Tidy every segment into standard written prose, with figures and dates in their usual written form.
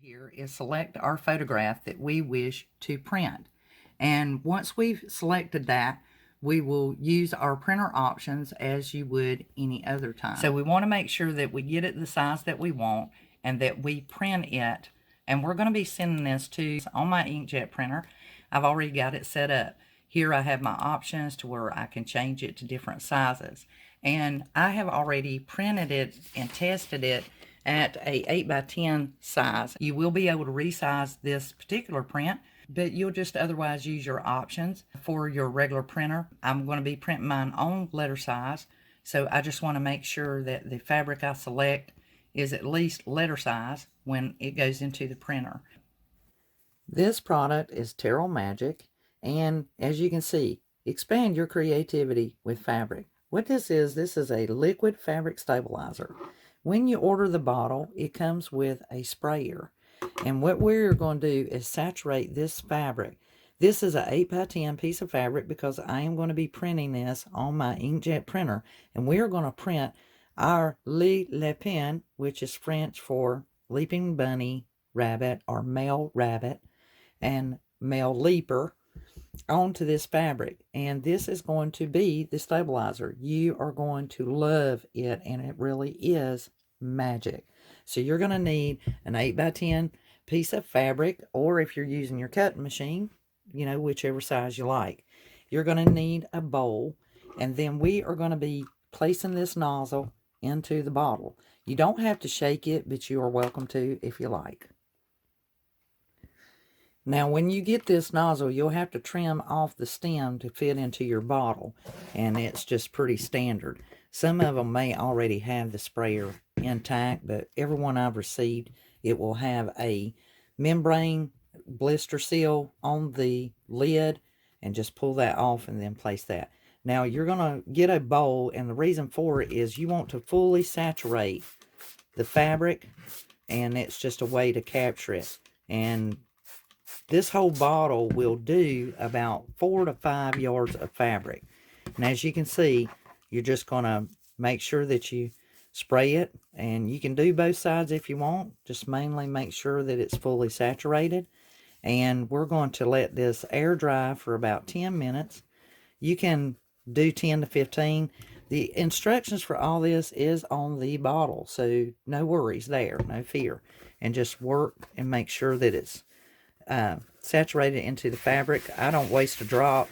Here is select our photograph that we wish to print. And once we've selected that, we will use our printer options as you would any other time. So we want to make sure that we get it the size that we want and that we print it. And we're going to be sending this to on my inkjet printer. I've already got it set up. Here I have my options to where I can change it to different sizes. And I have already printed it and tested it at a 8x10 size. You will be able to resize this particular print, but you'll just otherwise use your options for your regular printer. I'm going to be printing mine on letter size, so I just want to make sure that the fabric I select is at least letter size when it goes into the printer. This product is Terial Magic, and as you can see, expand your creativity with fabric. What this is a liquid fabric stabilizer. When you order the bottle, it comes with a sprayer. And what we're going to do is saturate this fabric. This is an 8x10 piece of fabric because I am going to be printing this on my inkjet printer. And we're going to print our Le Lapin, which is French for leaping bunny, rabbit, or male rabbit, and male leaper, onto this fabric. And this is going to be the stabilizer. You are going to love it, and it really is magic. So you're going to need an 8x10 piece of fabric, or if you're using your cutting machine, you know, whichever size you like. You're going to need a bowl, and then we are going to be placing this nozzle into the bottle. You don't have to shake it, but you are welcome to if you like. Now, when you get this nozzle, you'll have to trim off the stem to fit into your bottle, and it's just pretty standard. Some of them may already have the sprayer intact, but every one I've received, it will have a membrane blister seal on the lid, and just pull that off and then place that. Now, you're going to get a bowl, and the reason for it is you want to fully saturate the fabric, and it's just a way to capture it. And this whole bottle will do about 4 to 5 yards of fabric. And as you can see, you're just going to make sure that you spray it. And you can do both sides if you want. Just mainly make sure that it's fully saturated. And we're going to let this air dry for about 10 minutes. You can do 10 to 15. The instructions for all this is on the bottle. So no worries there, no fear. And just work and make sure that it's saturated into the fabric. I don't waste a drop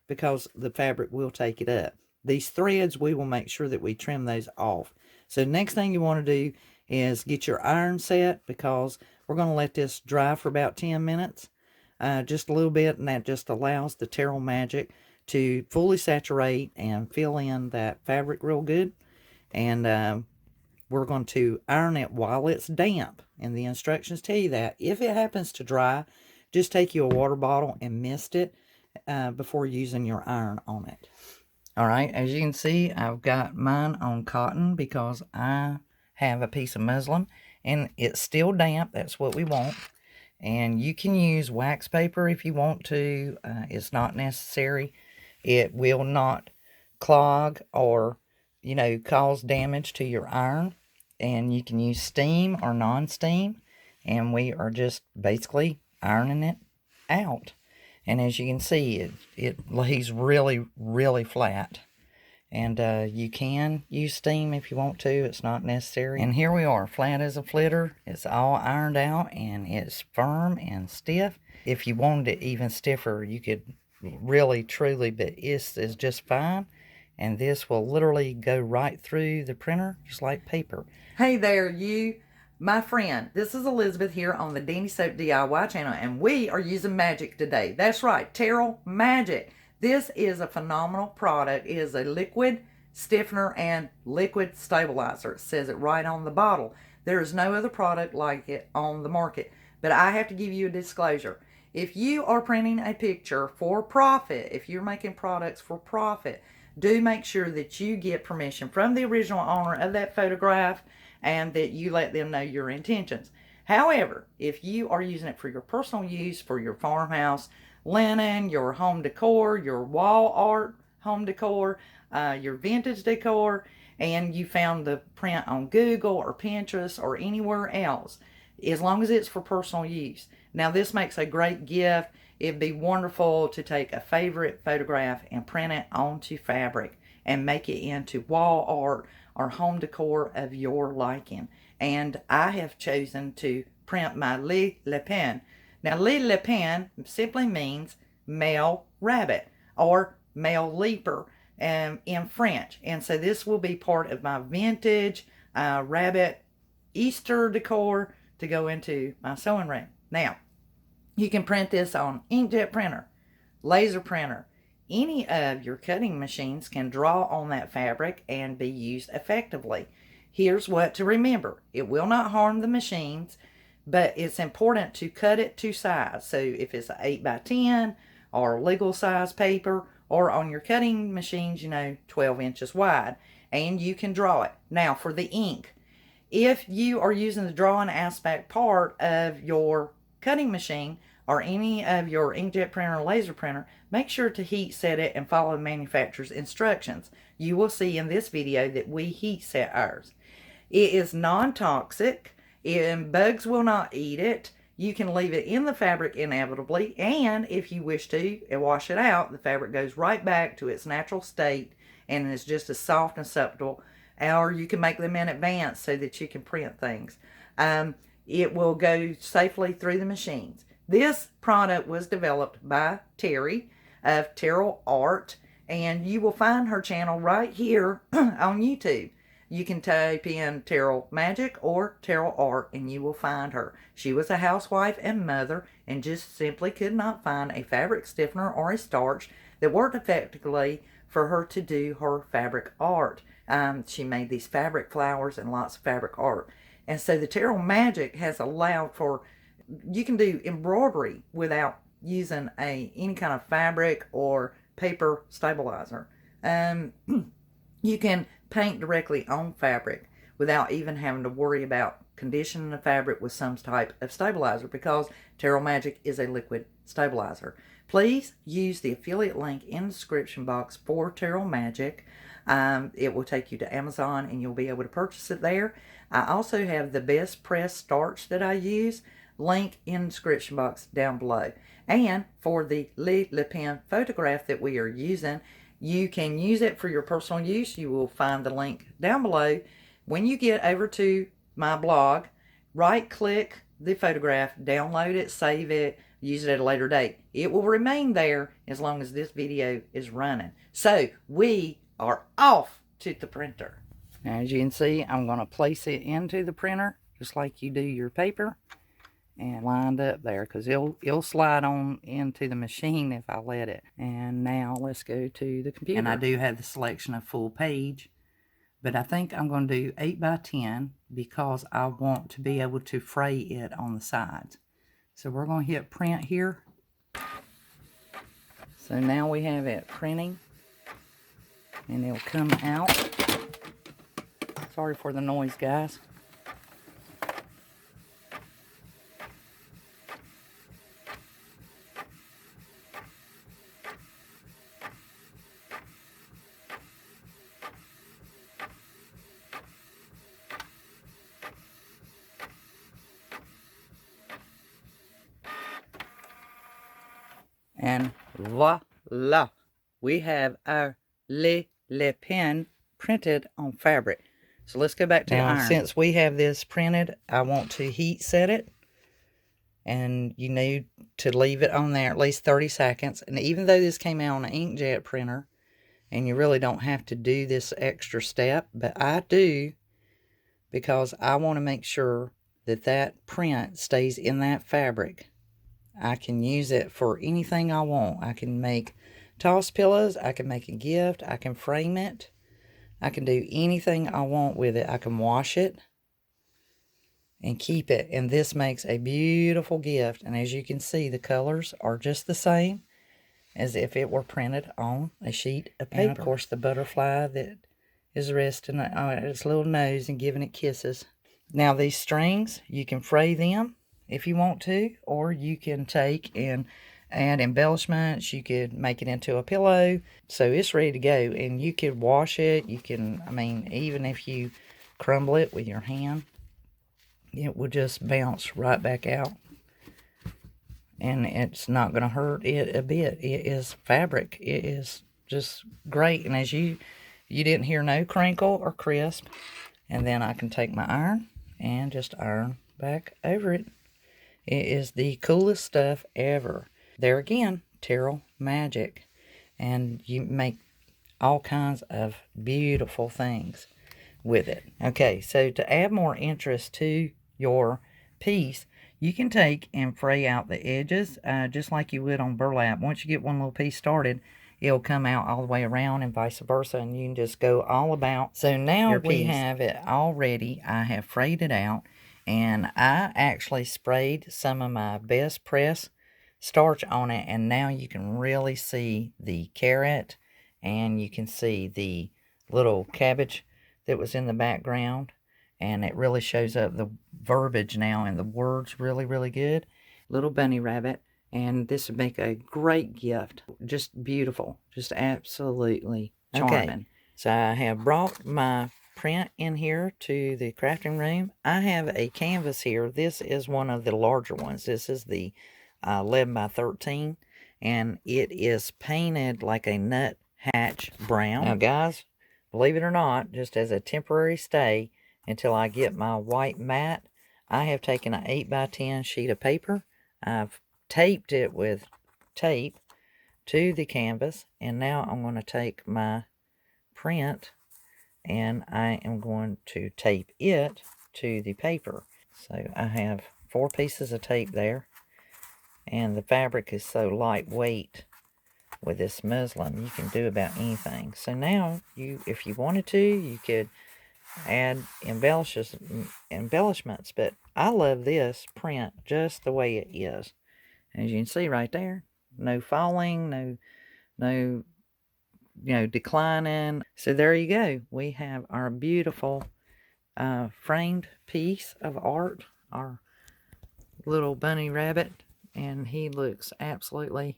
because the fabric will take it up. These threads, we will make sure that we trim those off. So next thing you want to do is get your iron set, because we're going to let this dry for about 10 minutes, just a little bit, and that just allows the Terial Magic to fully saturate and fill in that fabric real good. And we're going to iron it while it's damp, and the instructions tell you that. If it happens to dry, just take you a water bottle and mist it before using your iron on it. All right, as you can see, I've got mine on cotton because I have a piece of muslin, and it's still damp. That's what we want. And you can use wax paper if you want to. It's not necessary. It will not clog or, you know, cause damage to your iron. And you can use steam or non-steam, and we are just basically ironing it out. And as you can see, it lays really, really flat. And you can use steam if you want to. It's not necessary. And here we are, flat as a flitter. It's all ironed out, and it's firm and stiff. If you wanted it even stiffer, you could really, truly, but this is just fine. And this will literally go right through the printer, just like paper. Hey there, you, my friend. This is Elizabeth here on the Dandysoap DIY channel, and we are using magic today. That's right, Terial Magic. This is a phenomenal product. It is a liquid stiffener and liquid stabilizer. It says it right on the bottle. There is no other product like it on the market. But I have to give you a disclosure. If you are printing a picture for profit, if you're making products for profit, do make sure that you get permission from the original owner of that photograph and that you let them know your intentions. However, if you are using it for your personal use, for your farmhouse linen, your home decor, your wall art home decor, your vintage decor, and you found the print on Google or Pinterest or anywhere else, as long as it's for personal use. Now, this makes a great gift. It'd be wonderful to take a favorite photograph and print it onto fabric and make it into wall art or home decor of your liking. And I have chosen to print my Le Lapin. Now, Le Lapin simply means male rabbit or male leaper in French. And so this will be part of my vintage rabbit Easter decor to go into my sewing room. Now, you can print this on inkjet printer, laser printer. Any of your cutting machines can draw on that fabric and be used effectively. Here's what to remember. It will not harm the machines, but it's important to cut it to size. So if it's an 8x10 or legal size paper, or on your cutting machines, 12 inches wide, and you can draw it. Now, for the ink, if you are using the drawing aspect part of your cutting machine or any of your inkjet printer or laser printer, make sure to heat set it and follow the manufacturer's instructions. You will see in this video that we heat set ours. It is non-toxic, and bugs will not eat it. You can leave it in the fabric inevitably, and if you wish to and wash it out, the fabric goes right back to its natural state and is just as soft and supple. Or you can make them in advance so that you can print things. It will go safely through the machines. This product was developed by Terry of Terial Art, and you will find her channel right here on YouTube. You can type in Terial Magic or Terial Art and you will find her. She was a housewife and mother and just simply could not find a fabric stiffener or a starch that worked effectively for her to do her fabric art. She made these fabric flowers and lots of fabric art. And so the Terial Magic has allowed for, you can do embroidery without using any kind of fabric or paper stabilizer. You can paint directly on fabric without even having to worry about conditioning the fabric with some type of stabilizer, because Terial Magic is a liquid stabilizer. Please use the affiliate link in the description box for Terial Magic. It will take you to Amazon and you'll be able to purchase it there. I also have the best press starch that I use, link in the description box down below. And for the Le Lapin photograph that we are using, you can use it for your personal use. You will find the link down below. When you get over to my blog, right click the photograph, download it, save it, use it at a later date. It will remain there as long as this video is running. So we are off to the printer. Now, as you can see, I'm going to place it into the printer just like you do your paper, and lined up there because it'll slide on into the machine if I let it. And now let's go to the computer. And I do have the selection of full page, but I think I'm going to do 8x10 because I want to be able to fray it on the sides. So we're going to hit print here. So now we have it printing, and it'll come out. Sorry for the noise, guys. And voila, we have our Le Lapin printed on fabric. So let's go back to the iron. Since we have this printed, I want to heat set it. And you need to leave it on there at least 30 seconds. And even though this came out on an inkjet printer, and you really don't have to do this extra step, but I do, because I want to make sure that that print stays in that fabric. I can use it for anything I want. I can make toss pillows. I can make a gift. I can frame it. I can do anything I want with it. I can wash it and keep it. And this makes a beautiful gift. And as you can see, the colors are just the same as if it were printed on a sheet of paper. And of course, the butterfly that is resting on its little nose and giving it kisses. Now, these strings, you can fray them if you want to, or you can take and add embellishments. You could make it into a pillow. So it's ready to go, and you could wash it. You can, I mean, even if you crumble it with your hand, it will just bounce right back out. And it's not going to hurt it a bit. It is fabric. It is just great. And as you didn't hear no crinkle or crisp. And then I can take my iron and just iron back over it. It is the coolest stuff ever. There again, terial magic. And you make all kinds of beautiful things with it. Okay, so to add more interest to your piece, you can take and fray out the edges just like you would on burlap. Once you get one little piece started, it'll come out all the way around and vice versa, and you can just go all about. So now we have it all ready. I have frayed it out, and I actually sprayed some of my best press starch on it, and now you can really see the carrot, and you can see the little cabbage that was in the background, and it really shows up the verbiage now, and the words really, really good. Little bunny rabbit, and this would make a great gift. Just beautiful, just absolutely charming. Okay, so I have brought my print in here to the crafting room. I have a canvas here. This is one of the larger ones. This is the 11 by 13, and it is painted like a nut hatch brown. Now guys, believe it or not, just as a temporary stay until I get my white mat, I have taken an 8 by 10 sheet of paper. I've taped it with tape to the canvas, and now I'm going to take my print and I am going to tape it to the paper. So I have 4 pieces of tape there, and the fabric is so lightweight with this muslin, you can do about anything. So now, if you wanted to, you could add embellishments, but I love this print just the way it is. As you can see right there, no falling, no declining. So there you go. We have our beautiful framed piece of art, our little bunny rabbit, and he looks absolutely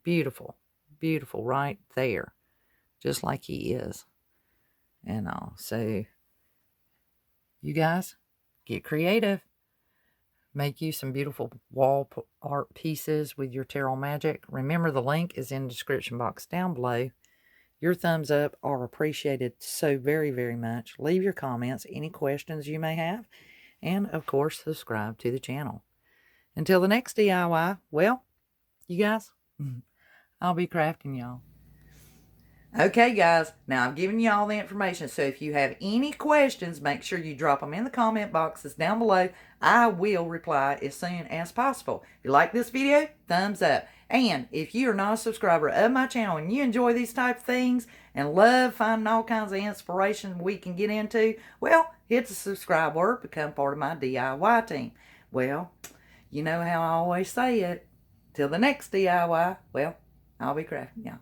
beautiful, beautiful right there, just like he is. And all. So you guys, get creative. Make you some beautiful wall art pieces with your terial magic. Remember, the link is in the description box down below. Your thumbs up are appreciated so very, very much. Leave your comments, any questions you may have, and of course, subscribe to the channel. Until the next DIY, well, you guys, I'll be crafting y'all. Okay, guys, now I've given you all the information, so if you have any questions, make sure you drop them in the comment boxes down below. I will reply as soon as possible. If you like this video, thumbs up. And if you are not a subscriber of my channel and you enjoy these type of things and love finding all kinds of inspiration we can get into, well, hit the subscribe word, become part of my DIY team. Well, you know how I always say it. Till the next DIY, well, I'll be crafting y'all.